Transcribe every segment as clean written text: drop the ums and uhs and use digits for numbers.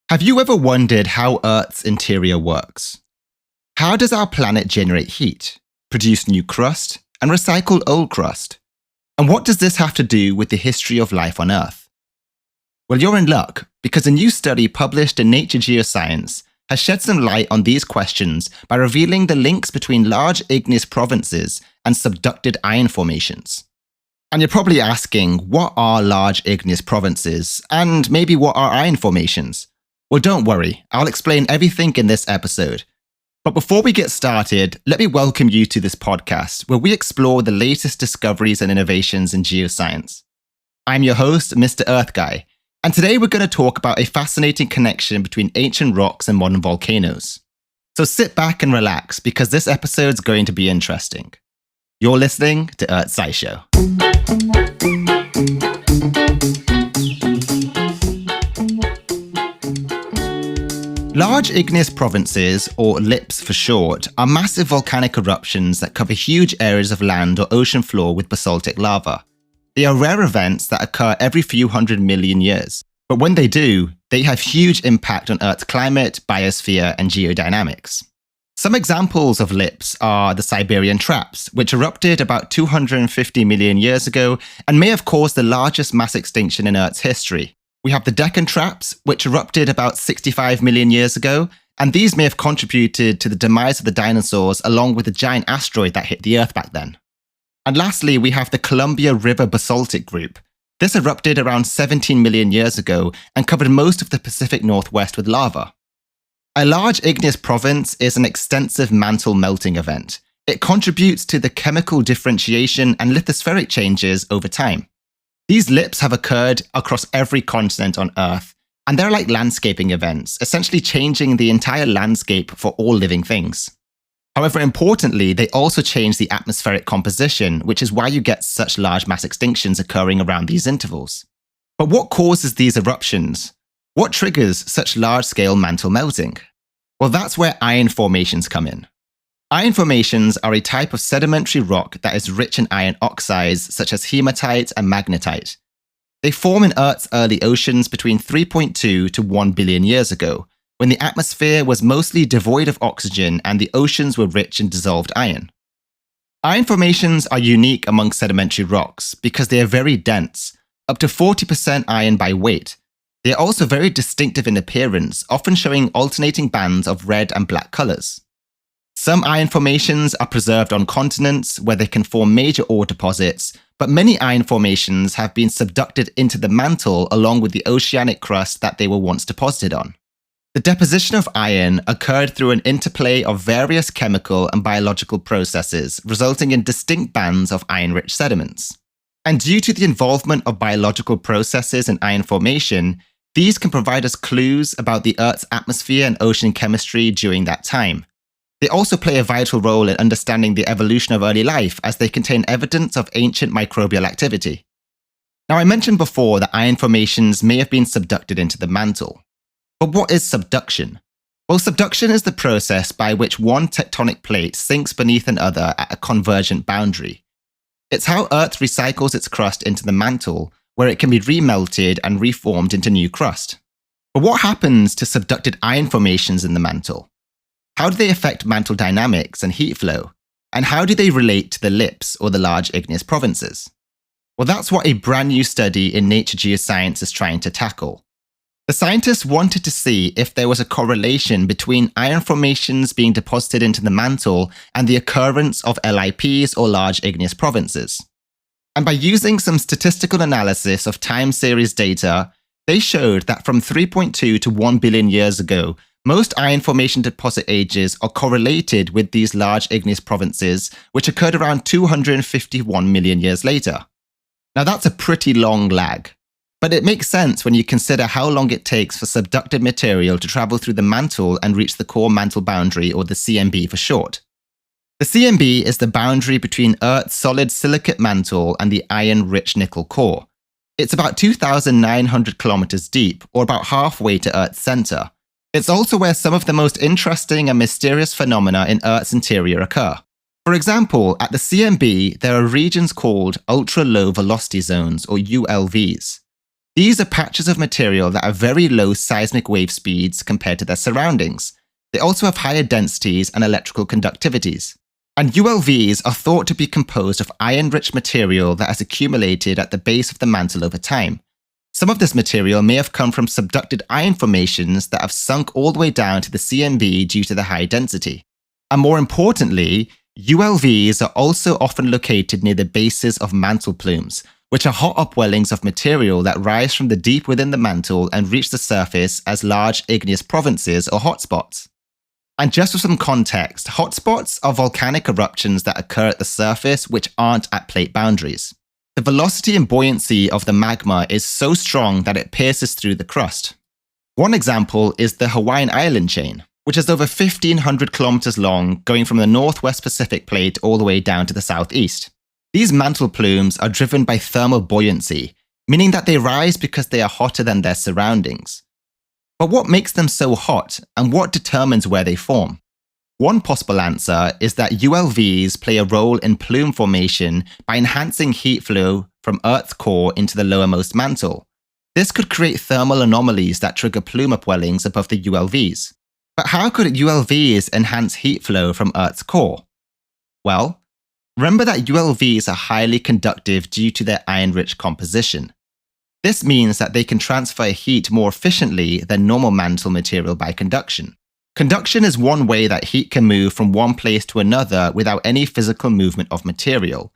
Have you ever wondered how Earth's interior works? How does our planet generate heat, produce new crust, and recycle old crust? And what does this have to do with the history of life on Earth? Well, you're in luck, because a new study published in Nature Geoscience has shed some light on these questions by revealing the links between large igneous provinces and subducted iron formations. And you're probably asking, what are large igneous provinces, and maybe what are iron formations? Well, don't worry, I'll explain everything in this episode. But before we get started, let me welcome you to this podcast where we explore the latest discoveries and innovations in geoscience. I'm your host, MrEarthGuy, and today we're going to talk about a fascinating connection between ancient rocks and modern volcanoes. So sit back and relax because this episode's going to be interesting. You're listening to Earth SciShow. Large igneous provinces, or LIPs for short, are massive volcanic eruptions that cover huge areas of land or ocean floor with basaltic lava. They are rare events that occur every few 100 million years, but when they do, they have huge impact on Earth's climate, biosphere, and geodynamics. Some examples of LIPs are the Siberian Traps, which erupted about 250 million years ago and may have caused the largest mass extinction in Earth's history. We have the Deccan Traps, which erupted about 65 million years ago, and these may have contributed to the demise of the dinosaurs along with the giant asteroid that hit the Earth back then. And lastly, we have the Columbia River Basaltic Group. This erupted around 17 million years ago and covered most of the Pacific Northwest with lava. A large igneous province is an extensive mantle melting event. It contributes to the chemical differentiation and lithospheric changes over time. These LIPs have occurred across every continent on Earth, and they're like landscaping events, essentially changing the entire landscape for all living things. However, importantly, they also change the atmospheric composition, which is why you get such large mass extinctions occurring around these intervals. But what causes these eruptions? What triggers such large-scale mantle melting? Well, that's where iron formations come in. Iron formations are a type of sedimentary rock that is rich in iron oxides such as hematite and magnetite. They form in Earth's early oceans between 3.2 to 1 billion years ago, when the atmosphere was mostly devoid of oxygen and the oceans were rich in dissolved iron. Iron formations are unique among sedimentary rocks because they are very dense, up to 40% iron by weight. They are also very distinctive in appearance, often showing alternating bands of red and black colors. Some iron formations are preserved on continents where they can form major ore deposits, but many iron formations have been subducted into the mantle along with the oceanic crust that they were once deposited on. The deposition of iron occurred through an interplay of various chemical and biological processes, resulting in distinct bands of iron-rich sediments. And due to the involvement of biological processes in iron formation, these can provide us clues about the Earth's atmosphere and ocean chemistry during that time. They also play a vital role in understanding the evolution of early life as they contain evidence of ancient microbial activity. Now, I mentioned before that iron formations may have been subducted into the mantle. But what is subduction? Well, subduction is the process by which one tectonic plate sinks beneath another at a convergent boundary. It's how Earth recycles its crust into the mantle, where it can be remelted and reformed into new crust. But what happens to subducted iron formations in the mantle? How do they affect mantle dynamics and heat flow? And how do they relate to the LIPs, or the large igneous provinces? Well, that's what a brand new study in Nature Geoscience is trying to tackle. The scientists wanted to see if there was a correlation between iron formations being deposited into the mantle and the occurrence of LIPs, or large igneous provinces. And by using some statistical analysis of time series data, they showed that from 3.2 to 1 billion years ago, most iron formation deposit ages are correlated with these large igneous provinces, which occurred around 251 million years later. Now that's a pretty long lag, but it makes sense when you consider how long it takes for subducted material to travel through the mantle and reach the core mantle boundary, or the CMB for short. The CMB is the boundary between Earth's solid silicate mantle and the iron-rich nickel core. It's about 2,900 kilometers deep, or about halfway to Earth's center. It's also where some of the most interesting and mysterious phenomena in Earth's interior occur. For example, at the CMB, there are regions called ultra-low velocity zones, or ULVs. These are patches of material that have very low seismic wave speeds compared to their surroundings. They also have higher densities and electrical conductivities. And ULVs are thought to be composed of iron-rich material that has accumulated at the base of the mantle over time. Some of this material may have come from subducted iron formations that have sunk all the way down to the CMB due to the high density. And more importantly, ULVs are also often located near the bases of mantle plumes, which are hot upwellings of material that rise from the deep within the mantle and reach the surface as large igneous provinces or hotspots. And just for some context, hotspots are volcanic eruptions that occur at the surface which aren't at plate boundaries. The velocity and buoyancy of the magma is so strong that it pierces through the crust. One example is the Hawaiian island chain, which is over 1,500 kilometers long, going from the northwest Pacific plate all the way down to the southeast. These mantle plumes are driven by thermal buoyancy, meaning that they rise because they are hotter than their surroundings. But what makes them so hot, and what determines where they form? One possible answer is that ULVs play a role in plume formation by enhancing heat flow from Earth's core into the lowermost mantle. This could create thermal anomalies that trigger plume upwellings above the ULVs. But how could ULVs enhance heat flow from Earth's core? Well, remember that ULVs are highly conductive due to their iron-rich composition. This means that they can transfer heat more efficiently than normal mantle material by conduction. Conduction is one way that heat can move from one place to another without any physical movement of material.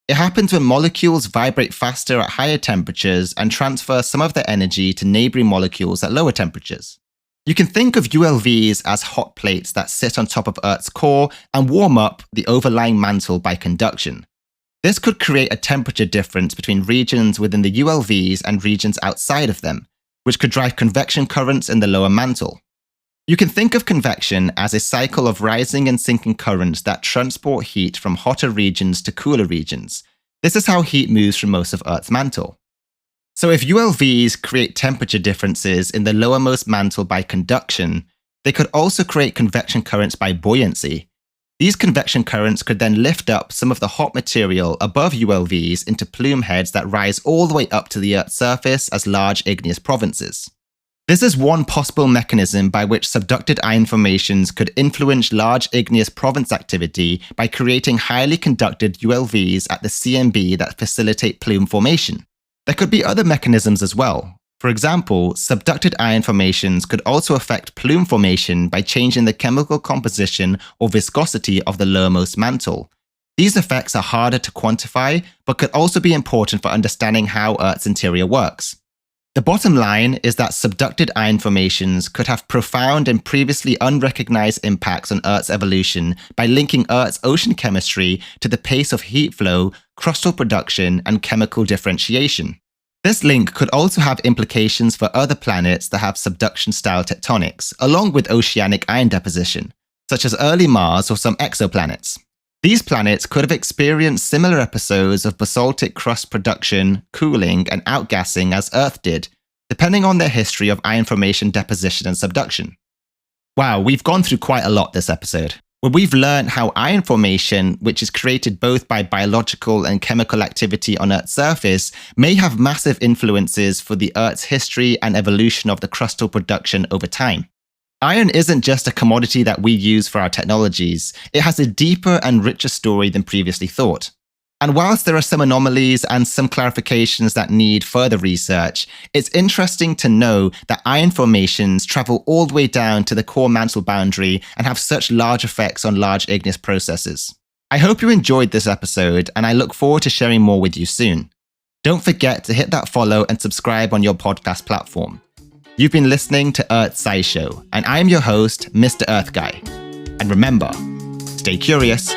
It happens when molecules vibrate faster at higher temperatures and transfer some of their energy to neighboring molecules at lower temperatures. You can think of ULVs as hot plates that sit on top of Earth's core and warm up the overlying mantle by conduction. This could create a temperature difference between regions within the ULVs and regions outside of them, which could drive convection currents in the lower mantle. You can think of convection as a cycle of rising and sinking currents that transport heat from hotter regions to cooler regions. This is how heat moves from most of Earth's mantle. So if ULVs create temperature differences in the lowermost mantle by conduction, they could also create convection currents by buoyancy. These convection currents could then lift up some of the hot material above ULVs into plume heads that rise all the way up to the Earth's surface as large igneous provinces. This is one possible mechanism by which subducted iron formations could influence large igneous province activity by creating highly conducted ULVs at the CMB that facilitate plume formation. There could be other mechanisms as well. For example, subducted iron formations could also affect plume formation by changing the chemical composition or viscosity of the lowermost mantle. These effects are harder to quantify, but could also be important for understanding how Earth's interior works. The bottom line is that subducted iron formations could have profound and previously unrecognized impacts on Earth's evolution by linking Earth's ocean chemistry to the pace of heat flow, crustal production, and chemical differentiation. This link could also have implications for other planets that have subduction-style tectonics, along with oceanic iron deposition, such as early Mars or some exoplanets. These planets could have experienced similar episodes of basaltic crust production, cooling, and outgassing as Earth did, depending on their history of iron formation deposition and subduction. Wow, we've gone through quite a lot this episode, where we've learned how iron formation, which is created both by biological and chemical activity on Earth's surface, may have massive influences for the Earth's history and evolution of the crustal production over time. Iron isn't just a commodity that we use for our technologies, it has a deeper and richer story than previously thought. And whilst there are some anomalies and some clarifications that need further research, it's interesting to know that iron formations travel all the way down to the core mantle boundary and have such large effects on large igneous processes. I hope you enjoyed this episode, and I look forward to sharing more with you soon. Don't forget to hit that follow and subscribe on your podcast platform. You've been listening to Earth SciShow, and I'm your host, MrEarthGuy. And remember, stay curious.